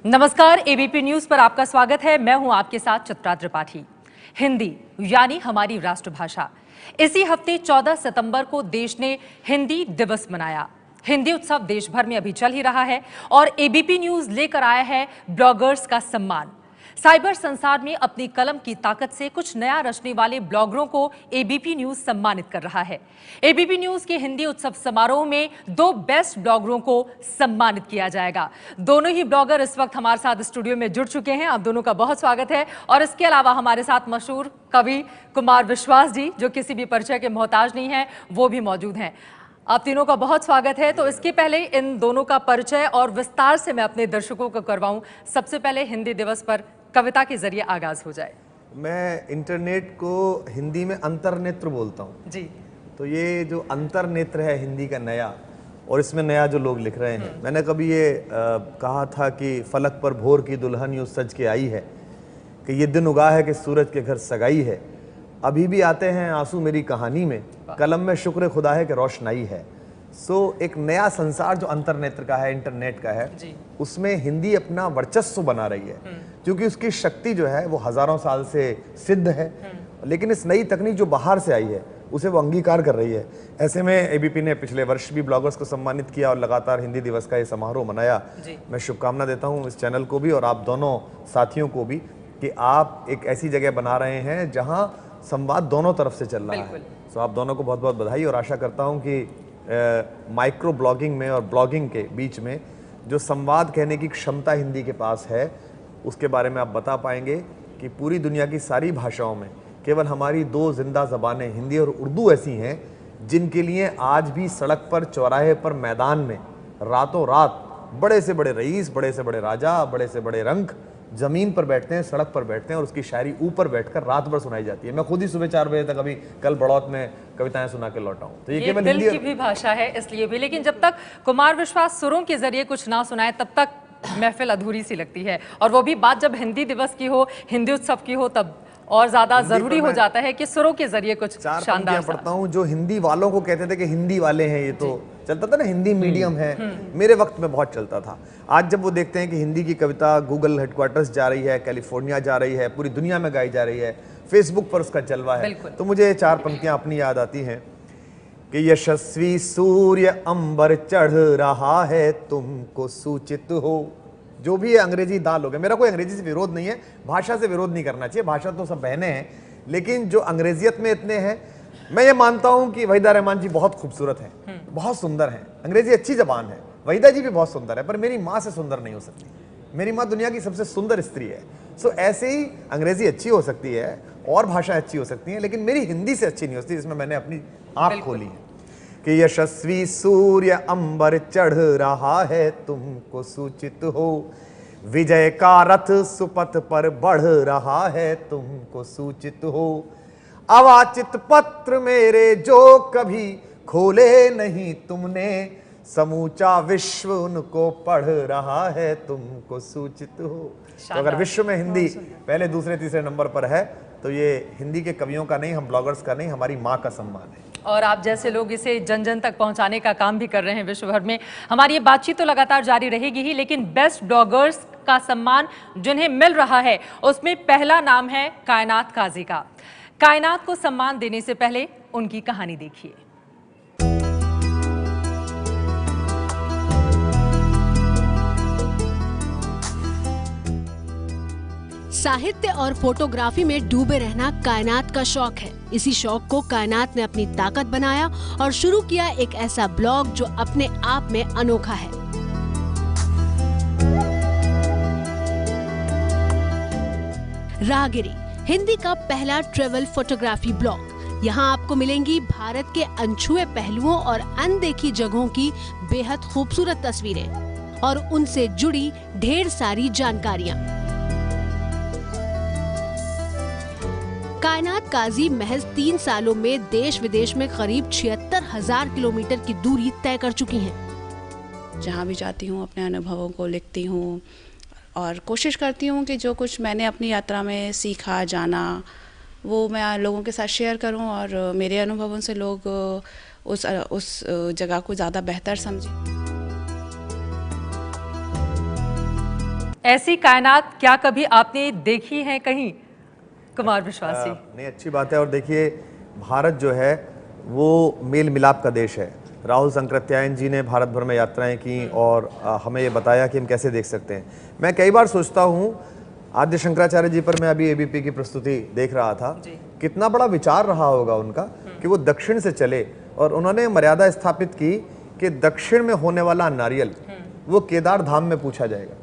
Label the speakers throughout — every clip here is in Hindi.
Speaker 1: नमस्कार, एबीपी न्यूज पर आपका स्वागत है। मैं हूं आपके साथ चित्रा त्रिपाठी। हिंदी यानी हमारी राष्ट्रभाषा। इसी हफ्ते 14 सितंबर को देश ने हिंदी दिवस मनाया। हिंदी उत्सव देश भर में अभी चल ही रहा है और एबीपी न्यूज लेकर आया है ब्लॉगर्स का सम्मान। साइबर संसार में अपनी कलम की ताकत से कुछ नया रचने वाले ब्लॉगरों को एबीपी न्यूज सम्मानित कर रहा है। एबीपी न्यूज के हिंदी उत्सव समारोह में 2 बेस्ट ब्लॉगरों को सम्मानित किया जाएगा। दोनों ही ब्लॉगर इस वक्त हमारे साथ स्टूडियो में जुड़ चुके हैं। आप दोनों का बहुत स्वागत है। और इसके अलावा हमारे साथ मशहूर कवि कुमार विश्वास जी, जो किसी भी परिचय के मोहताज नहीं है, वो भी मौजूद हैं। आप तीनों का बहुत स्वागत है। तो इसके पहले इन दोनों का परिचय और विस्तार से मैं अपने दर्शकों को करवाऊं। सबसे पहले हिंदी दिवस पर कविता के जरिए आगाज हो जाए।
Speaker 2: मैं इंटरनेट को हिंदी में अंतर्नेत्र बोलता हूँ
Speaker 1: जी।
Speaker 2: तो ये जो अंतर्नेत्र है हिंदी का नया, और इसमें नया जो लोग लिख रहे हैं, मैंने कभी ये कहा था कि फलक पर भोर की दुल्हन यूं सज के आई है, कि ये दिन उगा है कि सूरज के घर सगाई है, अभी भी आते हैं आंसू मेरी कहानी में, कलम में शुक्र खुदा है कि रोशनाई है। एक नया संसार जो अंतर्नेत्र का है, इंटरनेट का है, उसमें हिंदी अपना वर्चस्व बना रही है, क्योंकि उसकी शक्ति जो है वो हजारों साल से सिद्ध है। लेकिन इस नई तकनीक जो बाहर से आई है उसे वो अंगीकार कर रही है। ऐसे में एबीपी ने पिछले वर्ष भी ब्लॉगर्स को सम्मानित किया और लगातार हिंदी दिवस का ये समारोह मनाया। मैं शुभकामना देता हूँ इस चैनल को भी और आप दोनों साथियों को भी कि आप एक ऐसी जगह बना रहे हैं जहाँ संवाद दोनों तरफ से चल रहा है। आप दोनों को बहुत बहुत बधाई और आशा करता हूँ कि माइक्रो ब्लॉगिंग में और ब्लॉगिंग के बीच में जो संवाद कहने की क्षमता हिंदी के पास है, उसके बारे में आप बता पाएंगे कि पूरी दुनिया की सारी भाषाओं में केवल हमारी 2 जिंदा ज़बानें हिंदी और उर्दू ऐसी हैं जिनके लिए आज भी सड़क पर, चौराहे पर, मैदान में रातों रात बड़े से बड़े रईस, बड़े से बड़े राजा, बड़े से बड़े रंक जमीन पर बैठते हैं, सड़क पर बैठते हैं और उसकी शायरी ऊपर बैठकर रात भर सुनाई जाती है। मैं खुद ही सुबह 4 बजे तक अभी कल बड़ौत में कविताएं सुना के लौटा हूँ। तो ये केवल
Speaker 1: दिल की भी भाषा है, इसलिए भी। लेकिन जब तक कुमार विश्वास सुरों के जरिए कुछ ना सुनाए तब तक महफिल अधूरी सी लगती है। और वो भी बात जब हिंदी दिवस की हो, हिंदी उत्सव की हो, तब और ज्यादा जरूरी हो जाता है कि सुरों के जरिए कुछ शानदार
Speaker 2: पढ़ता हूँ। जो हिंदी वालों को कहते थे कि हिंदी वाले हैं, ये तो चलता था ना, हिंदी मीडियम है, मेरे वक्त में बहुत चलता था। आज जब वो देखते हैं कि हिंदी की कविता गूगल हेडक्वार्टर्स जा रही है, कैलिफोर्निया जा रही है, पूरी दुनिया में गाई जा रही है, फेसबुक पर उसका जलवा है, तो मुझे 4 पंक्तियां अपनी याद आती हैं कि यशस्वी सूर्य अंबर चढ़ रहा है, तुमको सूचित हो। जो भी है अंग्रेजी दाल हो गया, मेरा कोई अंग्रेजी से विरोध नहीं है, भाषा से विरोध नहीं करना चाहिए, भाषा तो सब बहने हैं, लेकिन जो अंग्रेजियत में इतने हैं, मैं ये मानता हूं कि वहीदा रहमान जी बहुत खूबसूरत हैं, बहुत सुंदर हैं, अंग्रेजी अच्छी जबान है, वहीदा जी भी बहुत सुंदर है, पर मेरी माँ से सुंदर नहीं हो सकती। मेरी माँ दुनिया की सबसे सुंदर स्त्री है। ऐसे ही अंग्रेजी अच्छी हो सकती है और भाषाएं अच्छी हो सकती हैं, लेकिन मेरी हिंदी से अच्छी नहीं हो सकती, जिसमें मैंने अपनी आँख खोली है कि यशस्वी सूर्य अंबर चढ़ रहा है, तुमको सूचित हो, विजय का रथ सुपथ पर बढ़ रहा है, तुमको सूचित हो, अवाचित पत्र मेरे जो कभी खोले नहीं तुमने, समूचा विश्व उनको पढ़ रहा है, तुमको सूचित हो। तो अगर विश्व में हिंदी पहले, दूसरे, तीसरे नंबर पर है तो ये हिंदी के कवियों का नहीं, हम ब्लॉगर्स का नहीं, हमारी माँ का सम्मान है।
Speaker 1: और आप जैसे लोग इसे जन जन तक पहुंचाने का काम भी कर रहे हैं विश्व भर में। हमारी ये बातचीत तो लगातार जारी रहेगी ही, लेकिन बेस्ट ब्लॉगर्स का सम्मान जिन्हें मिल रहा है उसमें पहला नाम है कायनात काजी का। कायनात को सम्मान देने से पहले उनकी कहानी देखिए।
Speaker 3: साहित्य और फोटोग्राफी में डूबे रहना कायनात का शौक है। इसी शौक को कायनात ने अपनी ताकत बनाया और शुरू किया एक ऐसा ब्लॉग जो अपने आप में अनोखा है। राहगिरी हिंदी का पहला ट्रेवल फोटोग्राफी ब्लॉग। यहाँ आपको मिलेंगी भारत के अनछुए पहलुओं और अनदेखी जगहों की बेहद खूबसूरत तस्वीरें और उनसे जुड़ी ढेर सारी जानकारियाँ। कायनात काजी महज 3 सालों में देश विदेश में करीब 76,000 किलोमीटर की दूरी तय कर चुकी हैं।
Speaker 4: जहाँ भी जाती हूँ अपने अनुभवों को लिखती हूँ और कोशिश करती हूँ कि जो कुछ मैंने अपनी यात्रा में सीखा, जाना, वो मैं लोगों के साथ शेयर करूँ और मेरे अनुभवों से लोग उस जगह को ज़्यादा बेहतर समझें।
Speaker 1: ऐसी कायनात क्या कभी आपने देखी है कहीं, कुमार विश्वास जी?
Speaker 2: नहीं, अच्छी बात है। और देखिए, भारत जो है वो मेल मिलाप का देश है। राहुल संकृत्यायन जी ने भारत भर में यात्राएं की और हमें ये बताया कि हम कैसे देख सकते हैं। मैं कई बार सोचता हूँ, आद्य शंकराचार्य जी पर मैं अभी एबीपी की प्रस्तुति देख रहा था, कितना बड़ा विचार रहा होगा उनका कि वो दक्षिण से चले और उन्होंने मर्यादा स्थापित की कि दक्षिण में होने वाला नारियल वो केदार धाम में पूछा जाएगा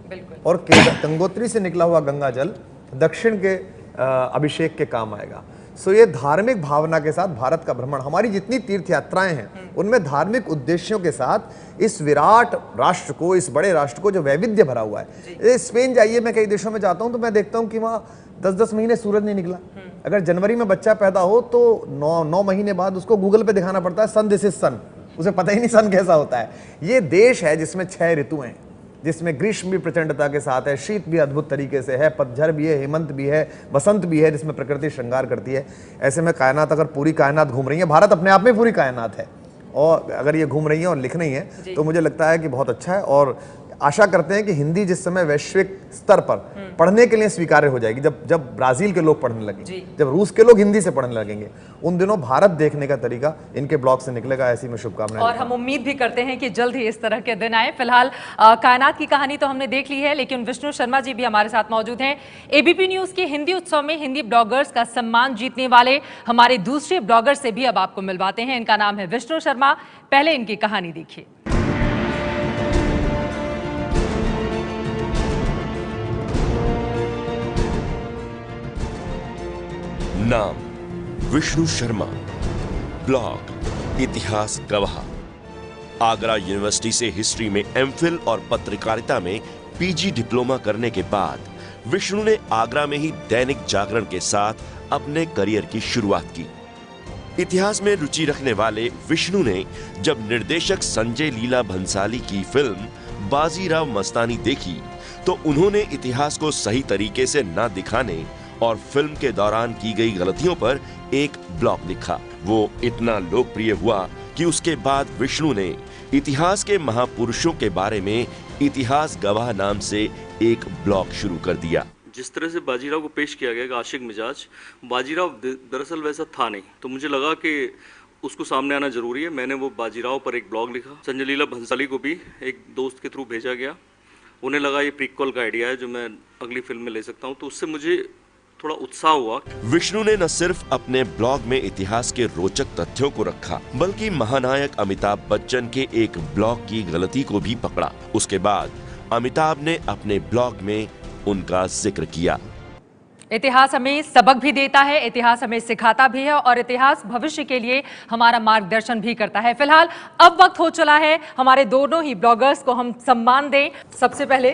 Speaker 2: और गंगोत्री से निकला हुआ गंगा जल दक्षिण के अभिषेक के काम आएगा। सो ये धार्मिक भावना के साथ भारत का भ्रमण, हमारी जितनी तीर्थ यात्राएं हैं उनमें धार्मिक उद्देश्यों के साथ इस विराट राष्ट्र को, इस बड़े राष्ट्र को जो वैविध्य भरा हुआ है। स्पेन जाइए, मैं कई देशों में जाता हूं तो मैं देखता हूं कि वहां 10-10 महीने सूरज नहीं निकला। अगर जनवरी में बच्चा पैदा हो तो 9 महीने बाद उसको गूगल पे दिखाना पड़ता है सन दिस इज सन, उसे पता ही नहीं सन कैसा होता है। ये देश है जिसमें 6 ऋतुएं हैं, जिसमें ग्रीष्म भी प्रचंडता के साथ है, शीत भी अद्भुत तरीके से है, पतझड़ भी है, हेमंत भी है, बसंत भी है, जिसमें प्रकृति श्रृंगार करती है। ऐसे में कायनात, अगर पूरी कायनात घूम रही है, भारत अपने आप में पूरी कायनात है, और अगर ये घूम रही है और लिख रही है तो मुझे लगता है कि बहुत अच्छा है। और आशा करते हैं कि हिंदी जिस समय वैश्विक स्तर पर पढ़ने के लिए स्वीकार्य हो जाएगी, जब ब्राजील के लोग पढ़ने लगेंगे, जब रूस के लोग हिंदी से पढ़ने लगेंगे, उन दिनों भारत देखने का तरीका इनके ब्लॉग से निकलेगा। ऐसी में शुभकामनाएं।
Speaker 1: और हम उम्मीद भी करते हैं कि जल्द ही इस तरह के दिन आए। फिलहाल कायनात की कहानी तो हमने देख ली है, लेकिन विष्णु शर्मा जी भी हमारे साथ मौजूद हैं। एबीपी न्यूज के हिंदी उत्सव में हिंदी ब्लॉगर्स का सम्मान जीतने वाले हमारे दूसरे ब्लॉगर से भी अब आपको मिलवाते हैं। इनका नाम है विष्णु शर्मा। पहले इनकी कहानी देखिए।
Speaker 5: नाम विष्णु शर्मा, ब्लॉग इतिहास गवाह। आगरा यूनिवर्सिटी से हिस्ट्री में एमफिल और पत्रकारिता में पीजी डिप्लोमा करने के बाद विष्णु ने आगरा में ही दैनिक जागरण के साथ अपने करियर की शुरुआत की। इतिहास में रुचि रखने वाले विष्णु ने जब निर्देशक संजय लीला भंसाली की फिल्म बाजीराव मस्तानी देखी तो उन्होंने इतिहास को सही तरीके से न दिखाने और फिल्म के दौरान की गई गलतियों पर एक ब्लॉग लिखा। वो इतना लोकप्रिय हुआ कि उसके बाद विष्णु ने इतिहास के महापुरुषों के बारे में इतिहास गवाह नाम से एक ब्लॉग शुरू कर दिया।
Speaker 6: जिस तरह से बाजीराव को पेश किया गया, आशिक मिजाज, बाजीराव दरअसल वैसा था नहीं, तो मुझे लगा कि उसको सामने आना जरूरी है। मैंने वो बाजीराव पर एक ब्लॉग लिखा। संजय लीला भंसाली को भी एक दोस्त के थ्रू भेजा गया। उन्हें लगा ये प्रीक्वल का आइडिया है जो मैं अगली फिल्म में ले सकता हूँ, तो उससे मुझे थोड़ा उत्साह हुआ।
Speaker 5: विष्णु ने न सिर्फ अपने ब्लॉग में इतिहास के रोचक तथ्यों को रखा, बल्कि महानायक अमिताभ बच्चन के एक ब्लॉग की गलती को भी पकड़ा। उसके बाद अमिताभ ने अपने ब्लॉग में उनका जिक्र किया।
Speaker 1: इतिहास हमें सबक भी देता है, इतिहास हमें सिखाता भी है और इतिहास भविष्य के लिए हमारा मार्गदर्शन भी करता है। फिलहाल अब वक्त हो चला है हमारे दोनों ही ब्लॉगर्स को हम सम्मान दें। सबसे पहले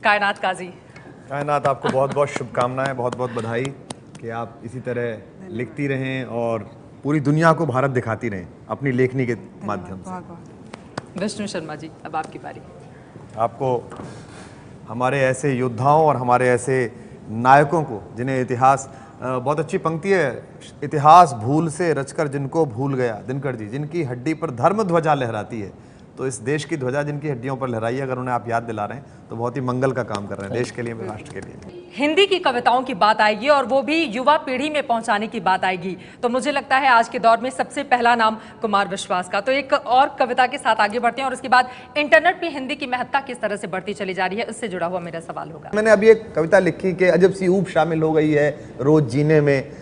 Speaker 1: कायनात काजी।
Speaker 2: कायनात, आपको बहुत बहुत शुभकामनाएं, बहुत बहुत बधाई कि आप इसी तरह लिखती रहें और पूरी दुनिया को भारत दिखाती रहें अपनी लेखनी के माध्यम से।
Speaker 1: विष्णु शर्मा जी, अब आपकी बारी।
Speaker 2: आपको हमारे ऐसे योद्धाओं और हमारे ऐसे नायकों को, जिन्हें इतिहास, बहुत अच्छी पंक्ति है, इतिहास भूल से रचकर जिनको भूल गया दिनकर जी, जिनकी हड्डी पर धर्म ध्वजा लहराती है। तो इस देश की ध्वजा जिनकी हड्डियों पर लहराई है, अगर उन्हें आप याद दिला रहे हैं तो बहुत ही मंगल का काम कर रहे हैं, देश के लिए, राष्ट्र के लिए।
Speaker 1: हिंदी की कविताओं की बात आएगी और वो भी युवा पीढ़ी में पहुंचाने की बात आएगी, तो मुझे लगता है आज के दौर में सबसे पहला नाम कुमार विश्वास का। तो एक और कविता के साथ आगे बढ़ते हैं और उसके बाद इंटरनेट पे हिंदी की महत्ता किस तरह से बढ़ती चली जा रही है, उससे जुड़ा हुआ मेरा सवाल होगा।
Speaker 2: मैंने अभी एक कविता लिखी कि अजब सी ऊब शामिल हो गई है रोज जीने में,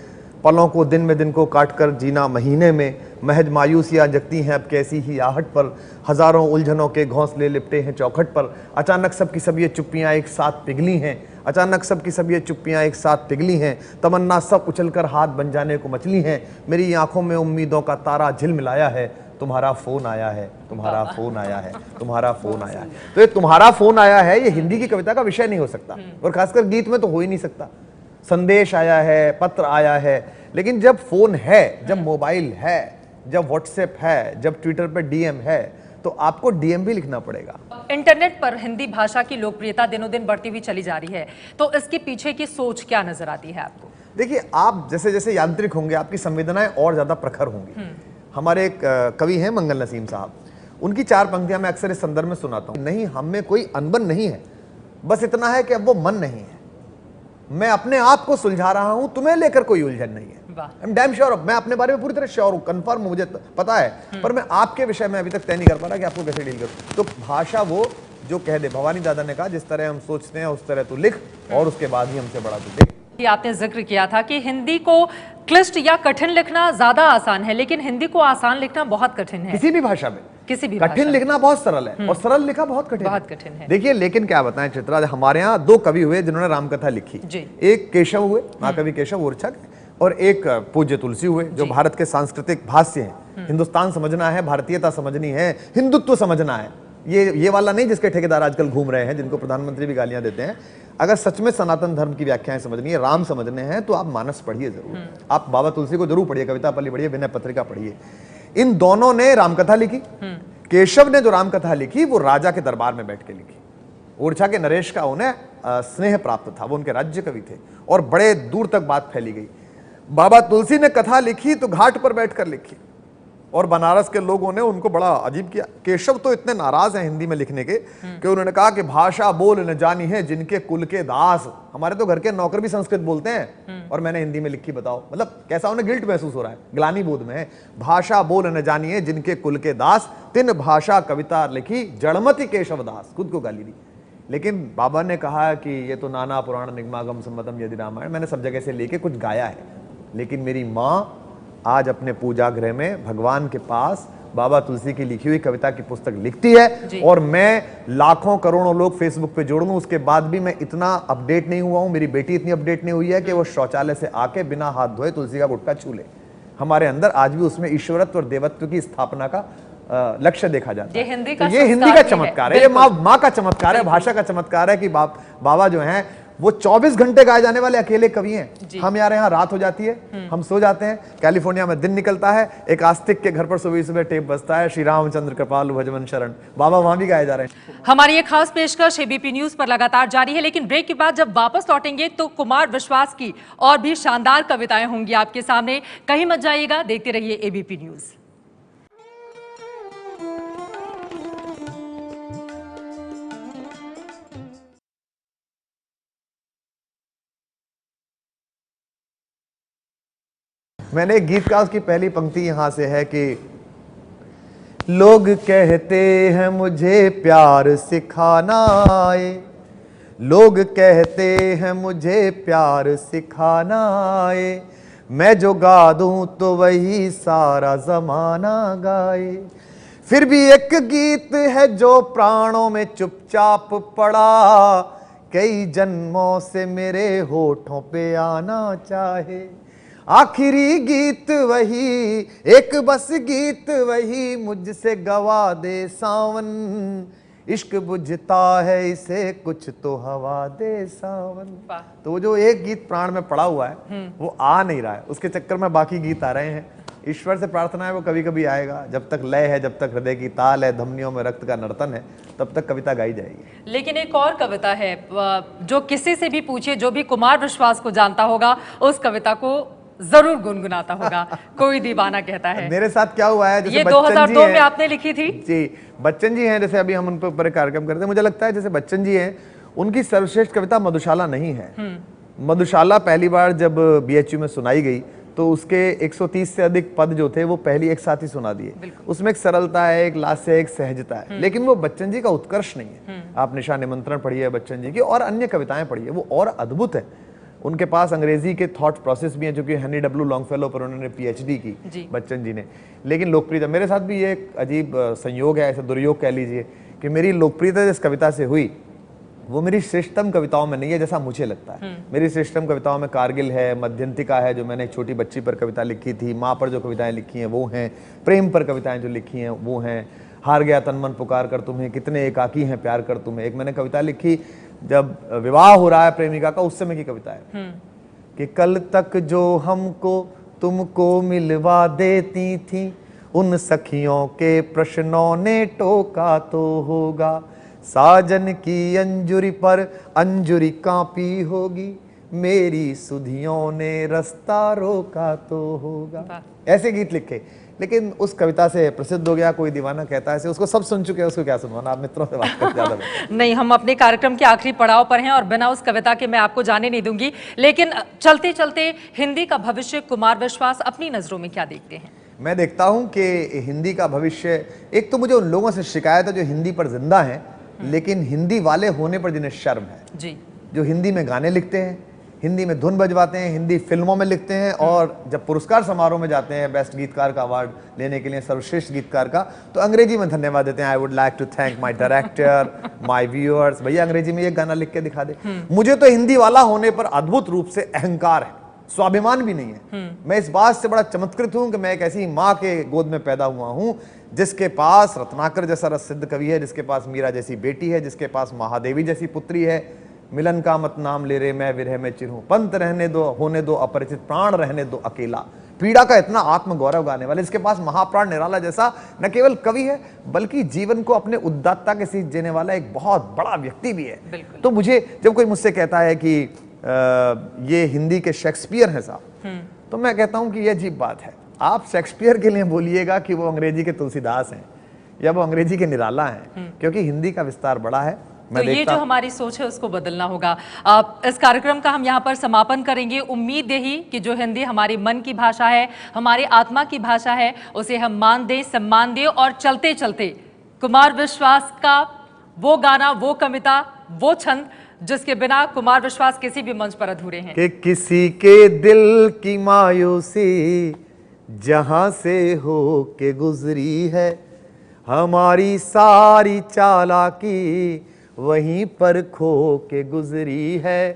Speaker 2: पलों को दिन में दिन को काट कर जीना महीने में, महज मायूसियाँ जगती हैं अब कैसी ही आहट पर, हजारों उलझनों के घोंसले लिपटे हैं चौखट पर, अचानक सब की सब ये चुप्पियाँ एक साथ पिघली हैं, अचानक सब की सब ये चुप्पियाँ एक साथ पिघली हैं, तमन्ना सब उछलकर हाथ बन जाने को मचली हैं, मेरी आंखों में उम्मीदों का तारा झिलमिलाया है, तुम्हारा फोन आया है, तुम्हारा फोन आया है, तुम्हारा फोन आया है। तो ये तुम्हारा फोन आया है, ये हिंदी की कविता का विषय नहीं हो सकता, और खासकर गीत में तो हो ही नहीं सकता। संदेश आया है, पत्र आया है, लेकिन जब फोन है, जब मोबाइल है, जब व्हाट्सएप है, जब ट्विटर पर डीएम है, तो आपको डीएम भी लिखना पड़ेगा।
Speaker 1: इंटरनेट पर हिंदी भाषा की लोकप्रियता दिनों दिन बढ़ती हुई चली जा रही है, तो इसके पीछे की सोच क्या नजर आती है आपको?
Speaker 2: देखिए, आप जैसे जैसे यांत्रिक होंगे, आपकी संवेदनाएं और ज्यादा प्रखर होंगी। हमारे एक कवि हैं मंगल नसीम साहब, उनकी 4 पंक्तियां मैं अक्सर इस संदर्भ में सुनाता हूं। नहीं, हम में कोई अनबन नहीं है, बस इतना है कि अब वो मन नहीं है, मैं अपने आप को सुलझा रहा हूं, तुम्हें लेकर कोई उलझन नहीं है। आई एम डैम श्योर, मैं अपने बारे में पूरी तरह श्योर हूं, कंफर्म मुझे पता है, पर मैं आपके विषय में अभी तक तय नहीं कर पा रहा कि आपको कैसे डील करूं। तो भाषा वो जो कह दे, भवानी दादा ने कहा जिस तरह हम सोचते हैं उस तरह तू लिख, और उसके बाद ही हमसे बड़ा तू देख।
Speaker 1: आपने जिक्र किया था कि हिंदी को क्लिष्ट या कठिन लिखना ज्यादा आसान है, लेकिन हिंदी को आसान लिखना बहुत कठिन है।
Speaker 2: किसी भी भाषा में
Speaker 1: किसी भी
Speaker 2: कठिन लिखना बहुत सरल है और सरल लिखा बहुत कठिन
Speaker 1: है।
Speaker 2: देखिए, लेकिन क्या बताएं चित्रा, हमारे यहाँ दो कवि हुए जिन्होंने रामकथा लिखी। एक केशव हुए, महाकवि केशव ओरछा, और एक पूज्य तुलसी हुए, जो भारत के सांस्कृतिक भाष्य हैं। हिंदुस्तान समझना है, भारतीयता समझनी है, हिंदुत्व समझना है, ये वाला नहीं जिसके ठेकेदार आजकल घूम रहे हैं, जिनको प्रधानमंत्री भी गालियां देते हैं। अगर सच में सनातन धर्म की व्याख्याएं समझनी है, राम समझने हैं, तो आप मानस पढ़िए जरूर। आप बाबा तुलसी को जरूर पढ़िए, कविता पढ़िए, विनय पत्रिका पढ़िए। इन दोनों ने रामकथा लिखी। केशव ने जो रामकथा लिखी वो राजा के दरबार में बैठ के लिखी। ओरछा के नरेश का उन्हें स्नेह प्राप्त था, वो उनके राज्य कवि थे, और बड़े दूर तक बात फैली गई। बाबा तुलसी ने कथा लिखी तो घाट पर बैठकर लिखी, और बनारस के लोगों ने उनको बड़ा अजीब किया। केशव तो इतने नाराज हैं हिंदी में लिखने के कि उन्होंने कहा कि भाषा बोल न जानी है जिनके कुल के दास। हमारे तो घर के नौकर भी संस्कृत बोलते हैं और मैंने हिंदी में लिखी, बताओ। मतलब कैसा उन्हें गिल्ट महसूस हो रहा है, ग्लानि बोध में है। भाषा बोल न जानी है जिनके कुल के दास, तिन भाषा कविता लिखी जड़मति केशव दास। खुद को गाली दी। लेकिन बाबा ने कहा कि ये तो नाना पुराण निगमागम सम्मतम यदि रामायण, मैंने सब जगह से लेके कुछ गाया है, लेकिन मेरी माँ आज अपने पूजा गृह में भगवान के पास बाबा तुलसी की लिखी हुई कविता की पुस्तक लिखती है। और मैं लाखों करोड़ों लोग फेसबुक पे जोड़ लूं, उसके बाद भी मैं इतना अपडेट नहीं हुआ हूं, मेरी बेटी इतनी अपडेट नहीं हुई है कि वो शौचालय से आके बिना हाथ धोए तुलसी का गुटका छू ले। हमारे अंदर आज भी उसमें ईश्वरत्व और देवत्व की स्थापना का लक्ष्य देखा जाता है। ये हिंदी का चमत्कार है, ये माँ का चमत्कार है, भाषा का चमत्कार है कि बाबा जो हैं वो 24 घंटे गाए जाने वाले अकेले कवि हैं। हम यार यहाँ रात हो जाती है, हम सो जाते हैं, कैलिफोर्निया में दिन निकलता है, एक आस्तिक के घर पर सुबह सुबह टेप बजता है, श्री रामचंद्र कृपालु भजमन शरण, बाबा वहां भी गाए जा रहे हैं।
Speaker 1: हमारी ये खास पेशकश एबीपी न्यूज पर लगातार जारी है, लेकिन ब्रेक के बाद जब वापस लौटेंगे तो कुमार विश्वास की और भी शानदार कविताएं होंगी आपके सामने। कहीं मत जाइएगा, देखते रहिए एबीपी न्यूज।
Speaker 2: मैंने एक गीत का उसकी पहली पंक्ति यहां से है कि लोग कहते हैं मुझे प्यार सिखाना आए, लोग कहते हैं मुझे प्यार सिखाना आए, मैं जो गा दूं तो वही सारा जमाना गाए। फिर भी एक गीत है जो प्राणों में चुपचाप पड़ा, कई जन्मों से मेरे होठों पे आना चाहे। आखिरी गीत वही, एक बस गीत वही, मुझसे गवा दे सावन, इश्क बुझता है इसे कुछ तो हवा दे सावन। तो वो जो एक गीत प्राण में पड़ा हुआ है वो आ नहीं रहा है, उसके चक्कर में बाकी गीत आ रहे हैं। ईश्वर से प्रार्थना है वो कभी कभी आएगा, जब तक लय है, जब तक हृदय की ताल है, धमनियों में रक्त का नर्तन है, तब तक कविता गाई जाएगी।
Speaker 1: लेकिन एक और कविता है जो किसी से भी पूछे, जो भी कुमार विश्वास को जानता होगा उस कविता को जरूर गुनगुनाता होगा। कोई दीवाना कहता है।
Speaker 2: मेरे साथ क्या हुआ है, जैसे
Speaker 1: ये 2002 में आपने लिखी थी
Speaker 2: जी। बच्चन जी हैं, जैसे अभी हम उन पर ऊपर कार्यक्रम करते हैं, मुझे लगता है जैसे बच्चन जी हैं, उनकी सर्वश्रेष्ठ कविता मधुशाला नहीं है। मधुशाला पहली बार जब बीएचयू में सुनाई गई तो उसके 130 से अधिक पद जो थे वो पहली एक साथ ही सुना दिए। उसमें एक सरलता है, एक लास्य, एक सहजता है, लेकिन वो बच्चन जी का उत्कर्ष नहीं है। आप निशा निमंत्रण पढ़िए बच्चन जी की, और अन्य कविताएं पढ़िए, वो और अद्भुत है। उनके पास अंग्रेजी के थॉट प्रोसेस भी हैं, जो कि हनी डब्ल्यू लॉन्गफेलो पर उन्होंने पीएचडी की बच्चन जी ने। लेकिन लोकप्रियता, मेरे साथ भी ये एक अजीब संयोग है, ऐसा दुर्योग कह लीजिए, कि मेरी लोकप्रियता जिस कविता से हुई वो मेरी श्रेष्ठतम कविताओं में नहीं है जैसा मुझे लगता है। मेरी श्रेष्ठतम कविताओं में कारगिल है, मध्यंतिका है जो मैंने एक छोटी बच्ची पर कविता लिखी थी, माँ पर जो कविताएं लिखी हैं वो हैं, प्रेम पर कविताएं जो लिखी हैं वो हैं, हार गया तन मन पुकार कर तुम्हें, कितने एकाकी हैं प्यार कर तुम्हें। एक मैंने कविता लिखी जब विवाह हो रहा है प्रेमिका का, उस समय की कविता है कि कल तक जो हमको तुमको मिलवा देती थी, उन सखियों के प्रश्नों ने टोका तो होगा, साजन की अंजुरी पर अंजुरी कांपी होगी, मेरी सुधियों ने रास्ता रोका तो होगा। ऐसे गीत लिखे, लेकिन उस कविता से प्रसिद्ध हो गया। कोई दीवाना कहता है से, उसको सब सुन चुके हैं, उसको क्या सुनवाना। आप मित्रों से बात करते ज्यादा
Speaker 1: नहीं, हम अपने कार्यक्रम के आखिरी पड़ाव पर हैं और बिना उस कविता के मैं आपको जाने नहीं दूंगी। लेकिन चलते चलते हिंदी का भविष्य कुमार विश्वास अपनी नजरों में क्या देखते हैं?
Speaker 2: मैं देखता हूं कि हिंदी का भविष्य, एक तो मुझे उन लोगों से शिकायत है जो हिंदी पर जिंदा हैं लेकिन हिंदी वाले होने पर जिन्हें शर्म है
Speaker 1: जी,
Speaker 2: जो हिंदी में गाने लिखते हैं, हिंदी में धुन बजवाते हैं, हिंदी फिल्मों में लिखते हैं, और जब पुरस्कार समारोह में जाते हैं बेस्ट गीतकार का अवार्ड लेने के लिए, सर्वश्रेष्ठ गीतकार का, तो अंग्रेजी में धन्यवाद देते हैं। I would like to thank my director, my viewers. भैया अंग्रेजी में ये गाना लिख के दिखा दे। मुझे तो हिंदी वाला होने पर अद्भुत रूप से अहंकार है, स्वाभिमान भी नहीं है। मैं इस बात से बड़ा चमत्कृत हूं कि मैं एक ऐसी माँ के गोद में पैदा हुआ हूं जिसके पास रत्नाकर जैसा रससिद्ध कवि है, जिसके पास मीरा जैसी बेटी है, जिसके पास महादेवी जैसी पुत्री है। मिलन का मत नाम ले रे मैं विरह में चिर हूं, पंत रहने दो, होने दो अपरिचित, प्राण रहने दो अकेला। पीड़ा का इतना आत्मगौरव गाने वाले, इसके पास महाप्राण निराला जैसा न केवल कवि है बल्कि जीवन को अपने उदात्तता के सीख देने वाला एक बहुत बड़ा व्यक्ति भी है। तो मुझे जब कोई मुझसे कहता है कि ये हिंदी के शेक्सपियर हैं साहब, तो मैं कहता हूं कि ये अजीब बात है। आप शेक्सपियर के लिए बोलिएगा कि वो अंग्रेजी के तुलसीदास हैं या वो अंग्रेजी के निराला हैं, क्योंकि हिंदी का विस्तार बड़ा है।
Speaker 1: तो ये जो हमारी सोच है उसको बदलना होगा। इस कार्यक्रम का हम यहाँ पर समापन करेंगे। उम्मीद यही कि जो हिंदी हमारे मन की भाषा है, हमारी आत्मा की भाषा है, उसे हम मान दें, सम्मान दें, और चलते चलते कुमार विश्वास का वो गाना, वो कविता, वो छंद जिसके बिना कुमार विश्वास किसी भी मंच पर अधूरे हैं।
Speaker 2: कि किसी के दिल की मायूसी जहां से हो के गुजरी है, हमारी सारी चालाकी वहीं पर खो के गुजरी है।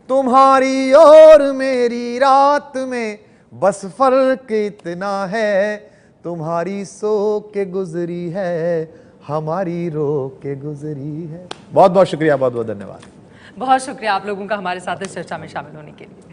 Speaker 2: तुम्हारी और मेरी रात में बस फर्क इतना है, तुम्हारी सो के गुजरी है, हमारी रो के गुजरी है। बहुत बहुत शुक्रिया, बहुत बहुत धन्यवाद।
Speaker 1: बहुत शुक्रिया आप लोगों का हमारे साथ इस चर्चा में शामिल होने के लिए।